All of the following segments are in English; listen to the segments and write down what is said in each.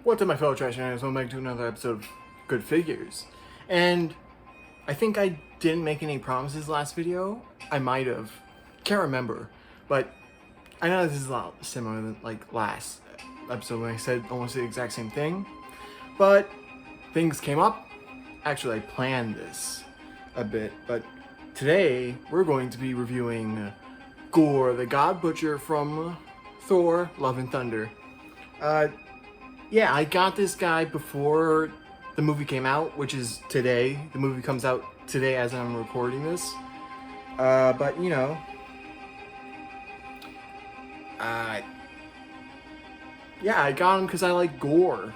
What's up, my fellow trash fans? Welcome back to another episode of Good Figures. And I think I didn't make any promises last video. I might have. Can't remember. But I know this is a lot similar than like last episode when I said almost the exact same thing. But things came up. Actually, I planned this a bit. But today, we're going to be reviewing Gorr, the God Butcher from Thor: Love and Thunder. Yeah, I got this guy before the movie came out, which is today. The movie comes out today as I'm recording this. But, you know, yeah, I got him because I like Gorr.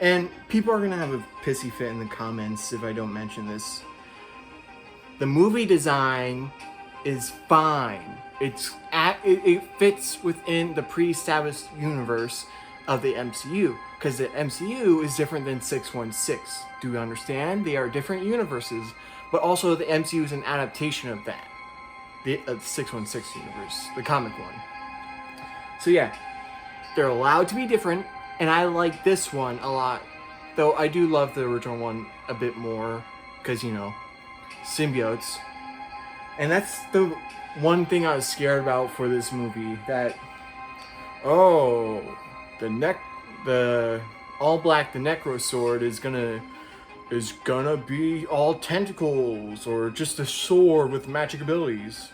And people are going to have a pissy fit in the comments if I don't mention this. The movie design is fine. It fits within the pre-established universe of the MCU, because the MCU is different than 616. Do you understand? They are different universes, but also the MCU is an adaptation of that, the 616 universe, the comic one. So yeah, they're allowed to be different, and I like this one a lot, though I do love the original one a bit more, because, you know, symbiotes. And that's the one thing I was scared about for this movie, that, oh, the all black, the Necro sword is gonna be all tentacles, or just a sword with magic abilities.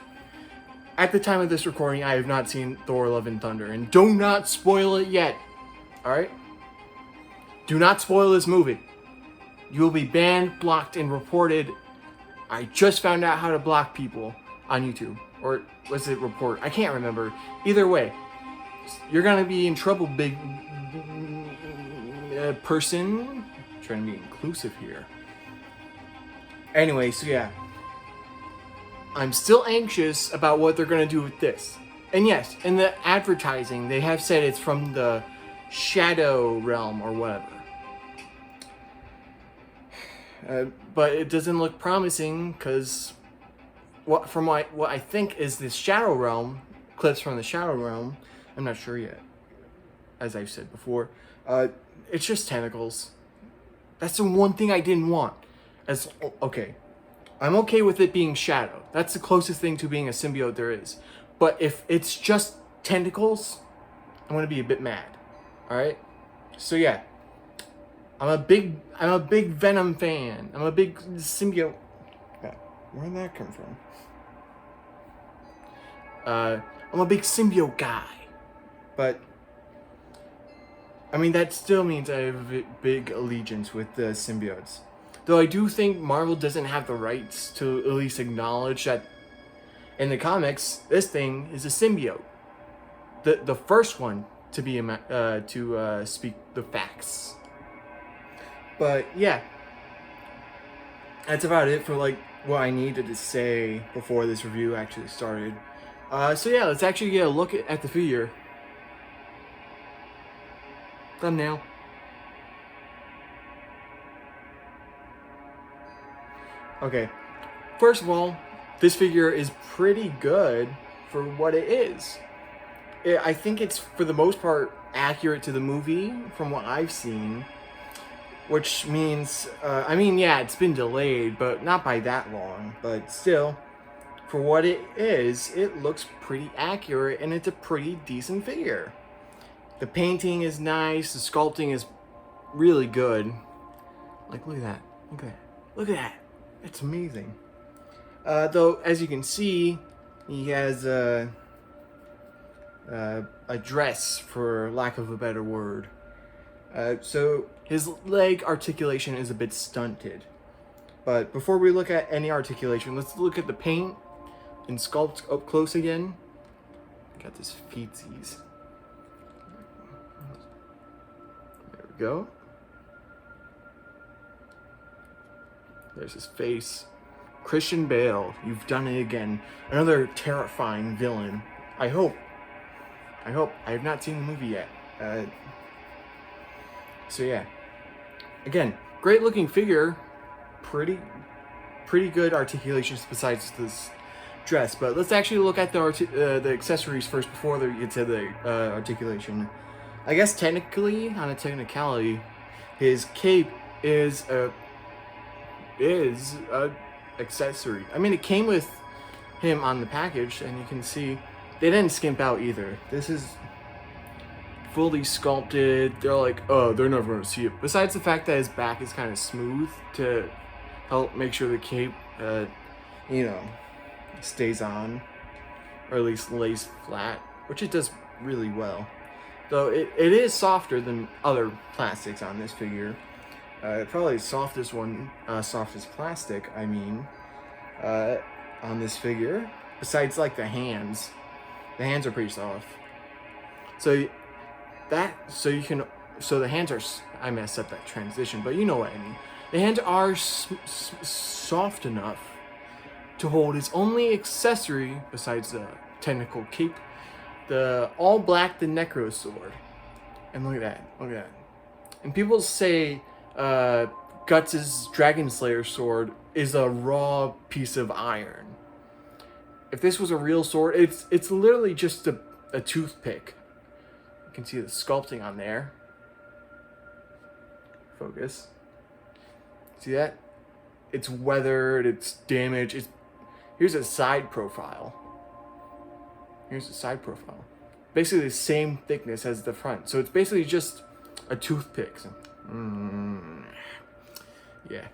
At the time of this recording, I have not seen Thor: Love and Thunder, and do not spoil it yet. Alright? Do not spoil this movie. You will be banned, blocked, and reported. I just found out how to block people on YouTube. Or was it report? I can't remember. Either way, you're gonna be in trouble, big person. I'm trying to be inclusive here. Anyway, so yeah, I'm still anxious about what they're gonna do with this. And yes, in the advertising, they have said it's from the Shadow Realm or whatever. But it doesn't look promising, because what I think is the Shadow Realm, clips from the Shadow Realm, I'm not sure yet, as I've said before, it's just tentacles. That's the one thing I didn't want. Okay, I'm okay with it being shadow. That's the closest thing to being a symbiote there is. But if it's just tentacles, I'm gonna be a bit mad. All right. So yeah, I'm a big Venom fan. I'm a big symbiote. Where'd that come from? I'm a big symbiote guy. But I mean, that still means I have a big allegiance with the symbiotes. Though I do think Marvel doesn't have the rights to at least acknowledge that in the comics, this thing is a symbiote. The first one to be to speak the facts. But yeah, that's about it for like what I needed to say before this review actually started. So yeah, let's actually get a look at the figure. Thumbnail. Okay, first of all, this figure is pretty good for what it is. I think it's, for the most part, accurate to the movie from what I've seen. Which means, I mean, yeah, it's been delayed, but not by that long. But still, for what it is, it looks pretty accurate, and it's a pretty decent figure. The painting is nice, the sculpting is really good. Like, look at that, look at that, look at that. It's amazing. Though, as you can see, he has a dress, for lack of a better word. So his leg articulation is a bit stunted. But before we look at any articulation, let's look at the paint and sculpt up close again. Got this feetsies. There we go. There's his face. Christian Bale, you've done it again. Another terrifying villain. I hope. I have not seen the movie yet. So yeah. Again, great looking figure. Pretty good articulations besides this dress. But let's actually look at the accessories first before we get to the articulation. I guess technically, on a technicality, his cape is a accessory. I mean, it came with him on the package, and you can see they didn't skimp out either. This is fully sculpted. They're like, oh, they're never gonna see it. Besides the fact that his back is kind of smooth to help make sure the cape, stays on, or at least lays flat, which it does really well. Though it is softer than other plastics on this figure. Probably the softest plastic, on this figure. Besides, like, the hands. The hands are pretty soft. So the hands are, I messed up that transition, but you know what I mean. The hands are soft enough to hold his only accessory, besides the technical cape, the all black, the Necro sword. And look at that. And people say Guts' Dragon Slayer sword is a raw piece of iron. If this was a real sword, it's literally just a toothpick. You can see the sculpting on there. Focus. See that? It's weathered, it's damaged. Here's a side profile. Basically the same thickness as the front. So it's basically just a toothpick. So, yeah.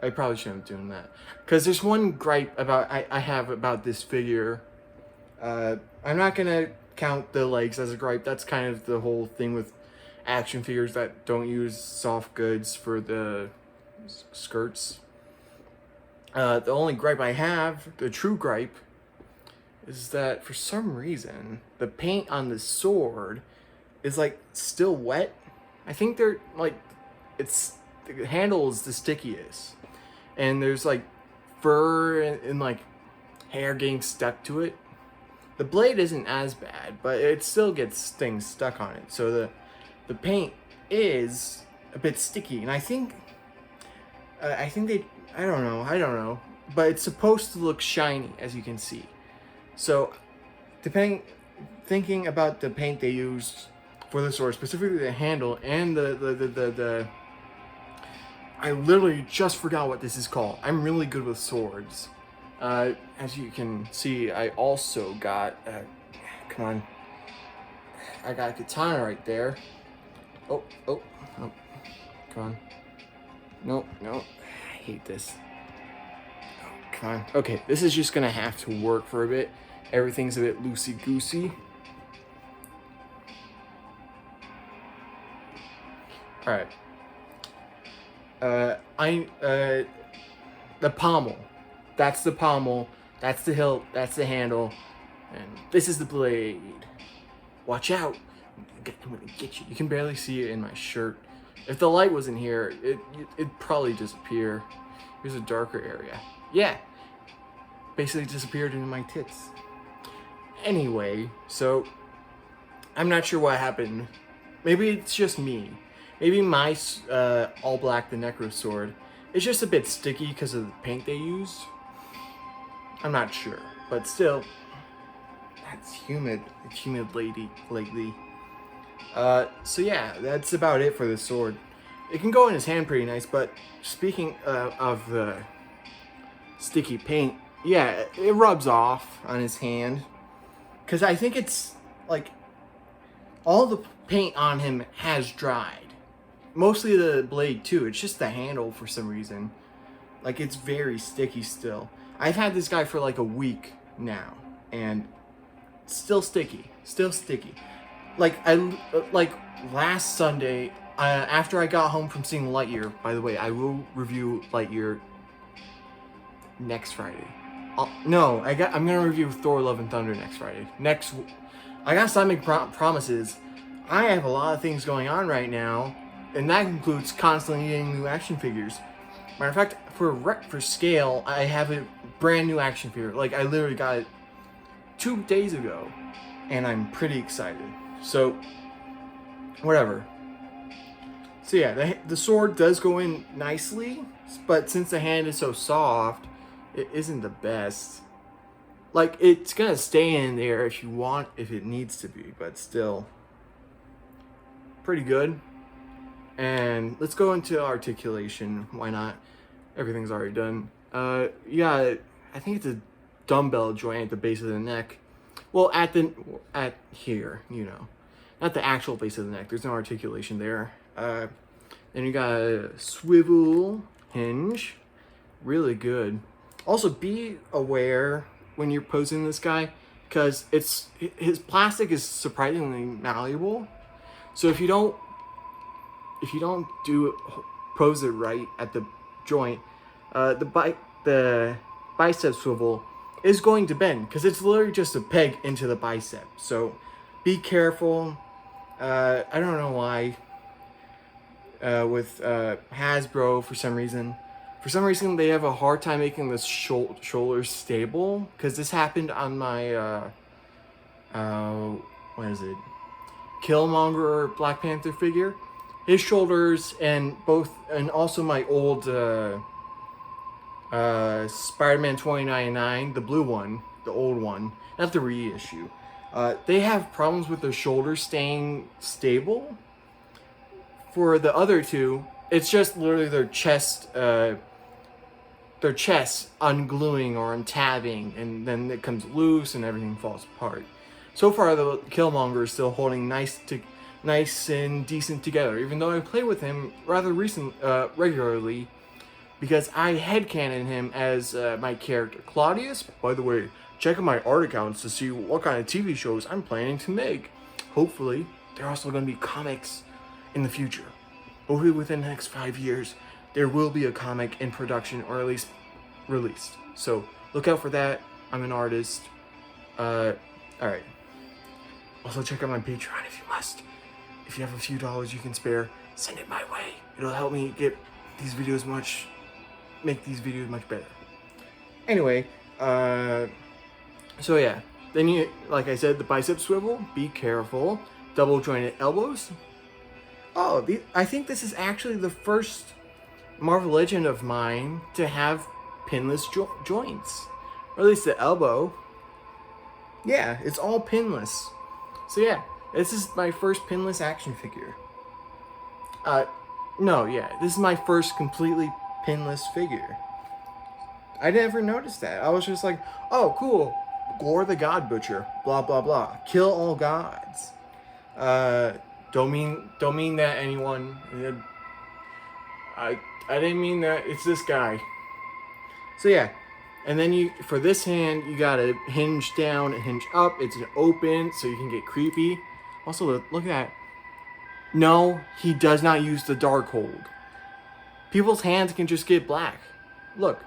I probably shouldn't have done that. Because there's one gripe I have about this figure. I'm not going to count the legs as a gripe. That's kind of the whole thing with action figures that don't use soft goods for the skirts. The only gripe I have, the true gripe, is that for some reason the paint on the sword is like still wet. I think they're like, the handle is the stickiest, and there's like fur and like hair getting stuck to it. The blade isn't as bad, but it still gets things stuck on it. So the paint is a bit sticky, and I think I don't know, but it's supposed to look shiny, as you can see. So, thinking about the paint they used for the sword, specifically the handle and the I literally just forgot what this is called. I'm really good with swords. As you can see, I also got, I got a katana right there. Oh, come on. No, I hate this. Oh, come on. Okay, this is just gonna have to work for a bit. Everything's a bit loosey-goosey. Alright. The pommel. That's the pommel. That's the hilt. That's the handle. And this is the blade. Watch out. I'm gonna get you. You can barely see it in my shirt. If the light wasn't here, it'd probably disappear. Here's a darker area. Yeah. Basically disappeared into my tits. Anyway, so I'm not sure what happened. Maybe it's just me. Maybe my all black, the Necro sword, is just a bit sticky because of the paint they used. I'm not sure, but still, that's humid. It's humid lately. So yeah, that's about it for the sword. It can go in his hand pretty nice, but speaking of the sticky paint, yeah, it rubs off on his hand. Because I think it's, like, all the paint on him has dried. Mostly the blade, too. It's just the handle for some reason. Like, it's very sticky still. I've had this guy for, like, a week now. And still sticky. Like, last Sunday, after I got home from seeing Lightyear, by the way, I will review Lightyear next Friday. I'm gonna review Thor: Love and Thunder next Friday. I gotta start making promises. I have a lot of things going on right now, and that includes constantly getting new action figures. Matter of fact, for scale, I have a brand new action figure. Like, I literally got it 2 days ago, and I'm pretty excited. So, whatever. So yeah, the sword does go in nicely, but since the hand is so soft, it isn't the best. Like, it's gonna stay in there if it needs to be, but still. pretty good. And let's go into articulation. Why not? Everything's already done. Yeah, I think it's a dumbbell joint at the base of the neck. Well, at here, you know, not the actual base of the neck. There's no articulation there. Then you got a swivel hinge, really good. Also, be aware when you're posing this guy, because his plastic is surprisingly malleable. So if you don't pose it right at the joint, the bicep swivel is going to bend because it's literally just a peg into the bicep. So be careful. I don't know why. With Hasbro, for some reason they have a hard time making the shoulders stable, because this happened on my what is it, Killmonger Black Panther figure. His shoulders and also my old Spider-Man 2099, the blue one, the old one, not the reissue. They have problems with their shoulders staying stable. For the other two, it's just literally their chest ungluing or untabbing, and then it comes loose and everything falls apart. So far, the Killmonger is still holding nice and decent together, even though I play with him rather regularly, because I headcanon him as my character Claudius. By the way, check out my art accounts to see what kind of TV shows I'm planning to make. Hopefully, there are also going to be comics in the future. Hopefully within the next 5 years, there will be a comic in production, or at least released. So look out for that. I'm an artist. Alright. Also check out my Patreon if you must. If you have a few dollars you can spare, send it my way. It'll help me make these videos much better. Anyway, so yeah. Then you, like I said, the bicep swivel, be careful. Double jointed elbows. Oh, I think this is actually the first Marvel Legend of mine to have pinless joints. Or at least the elbow. Yeah, it's all pinless. So yeah, this is my first pinless action figure. This is my first completely pinless figure. I never noticed that. I was just like, oh, cool. Gorr the God Butcher. Blah, blah, blah. Kill all gods. Don't mean that anyone. I didn't mean that. It's this guy. So yeah, and then for this hand you gotta hinge down and hinge up. It's an open, so you can get creepy. Also, look at that. No, he does not use the dark hold. People's hands can just get black. Look.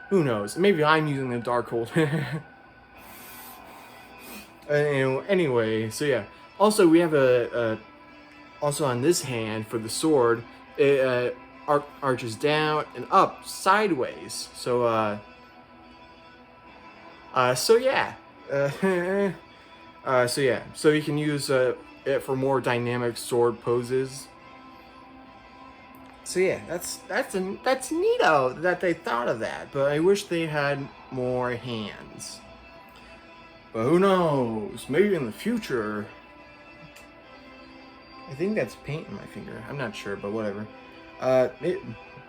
Who knows? Maybe I'm using the dark hold. Anyway, so yeah. Also, we have also on this hand for the sword, it arches down and up sideways. So yeah. So you can use it for more dynamic sword poses. So yeah, that's neato that they thought of that. But I wish they had more hands. But who knows? Maybe in the future. I think that's paint in my finger. I'm not sure, but whatever.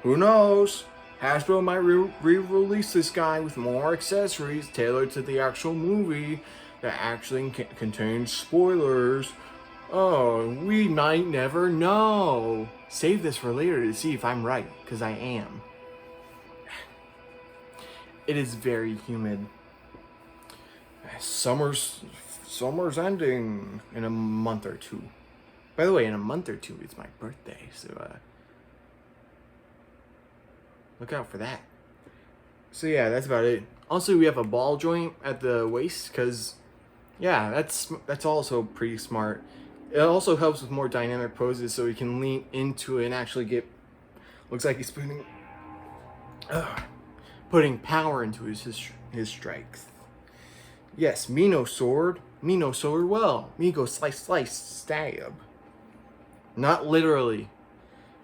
Who knows? Hasbro might re-release this guy with more accessories tailored to the actual movie that actually contains spoilers. Oh, we might never know. Save this for later to see if I'm right, because I am. It is very humid. Summer's ending in a month or two. By the way, in a month or two, it's my birthday, so look out for that. So yeah, that's about it. Also, we have a ball joint at the waist, because yeah, that's also pretty smart. It also helps with more dynamic poses, so he can lean into it and actually get. Looks like he's putting power into his strength. Yes, me no sword well. Me go slice, stab. Not literally.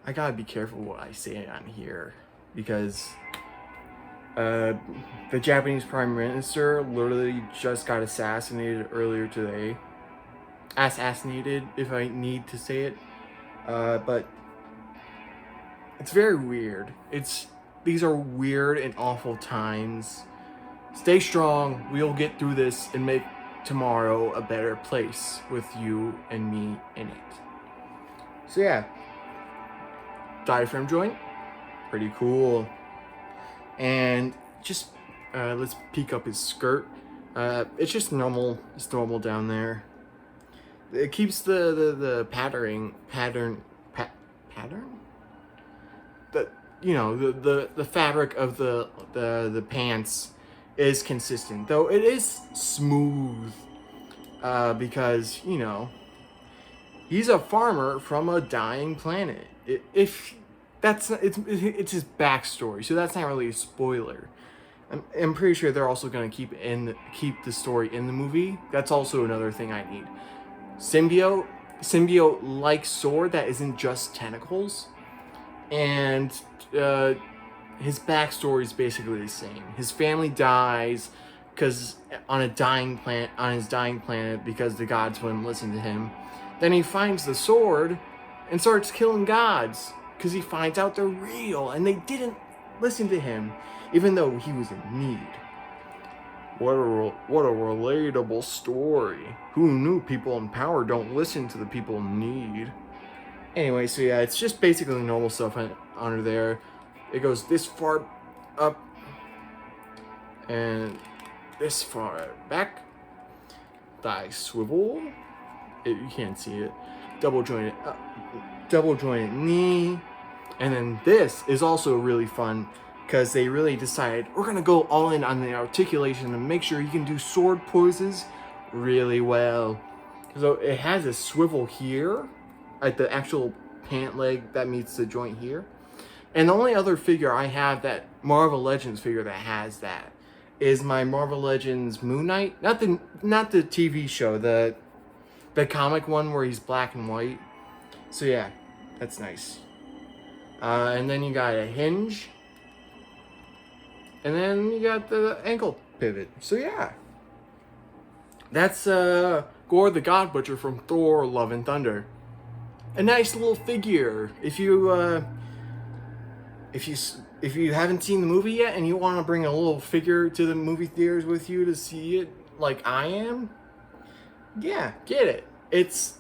I gotta be careful what I say on here, because the Japanese Prime Minister literally just got assassinated earlier today. assassinated, if I need to say it. But it's very weird. These are weird and awful times. Stay strong. We'll get through this and make tomorrow a better place with you and me in it. So yeah, diaphragm joint, pretty cool. And just let's peek up his skirt. It's just normal. It's normal down there. It keeps the pattern. The fabric of the pants is consistent, though it is smooth, because he's a farmer from a dying planet. If that's it's his backstory, so that's not really a spoiler. I'm pretty sure they're also gonna keep the story in the movie. That's also another thing I need. Symbiote like sword that isn't just tentacles, and his backstory is basically the same. His family dies because on his dying planet because the gods wouldn't listen to him. Then he finds the sword and starts killing gods because he finds out they're real and they didn't listen to him, even though he was in need. What a relatable story. Who knew people in power don't listen to the people in need? Anyway, so yeah, it's just basically normal stuff under there. It goes this far up and this far back. Thigh swivel. You can't see it. Double jointed knee. And then this is also really fun because they really decided we're gonna go all in on the articulation and make sure you can do sword poses really well. So it has a swivel here at the actual pant leg that meets the joint here. And the only other figure I have, that Marvel Legends figure that has that, is my Marvel Legends Moon Knight. Not the TV show, the comic one where he's black and white. So yeah, that's nice. And then you got a hinge. And then you got the ankle pivot. So yeah. That's Gorr the God Butcher from Thor Love and Thunder. A nice little figure. If you haven't seen the movie yet and you want to bring a little figure to the movie theaters with you to see it like I am, yeah, get it. It's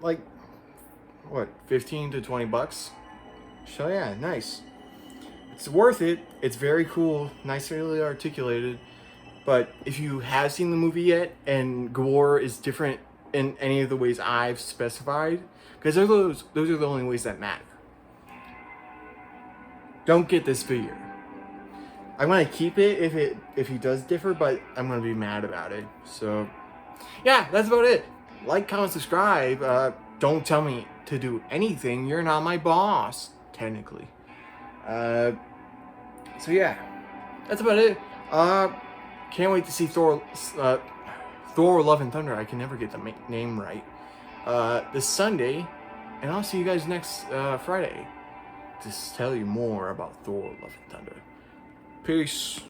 like what, 15 to 20 bucks. So yeah, nice. It's worth it. It's very cool, nicely articulated. But if you have seen the movie yet and Gorr is different in any of the ways I've specified, because those are the only ways that matter, don't get this figure. I'm gonna keep it if he does differ, but I'm gonna be mad about it. So yeah, that's about it. Like, comment, subscribe. Don't tell me to do anything. You're not my boss, technically. So yeah, that's about it. Can't wait to see Thor Love and Thunder. I can never get the name right. This Sunday, and I'll see you guys next Friday to tell you more about Thor Love and Thunder. Peace.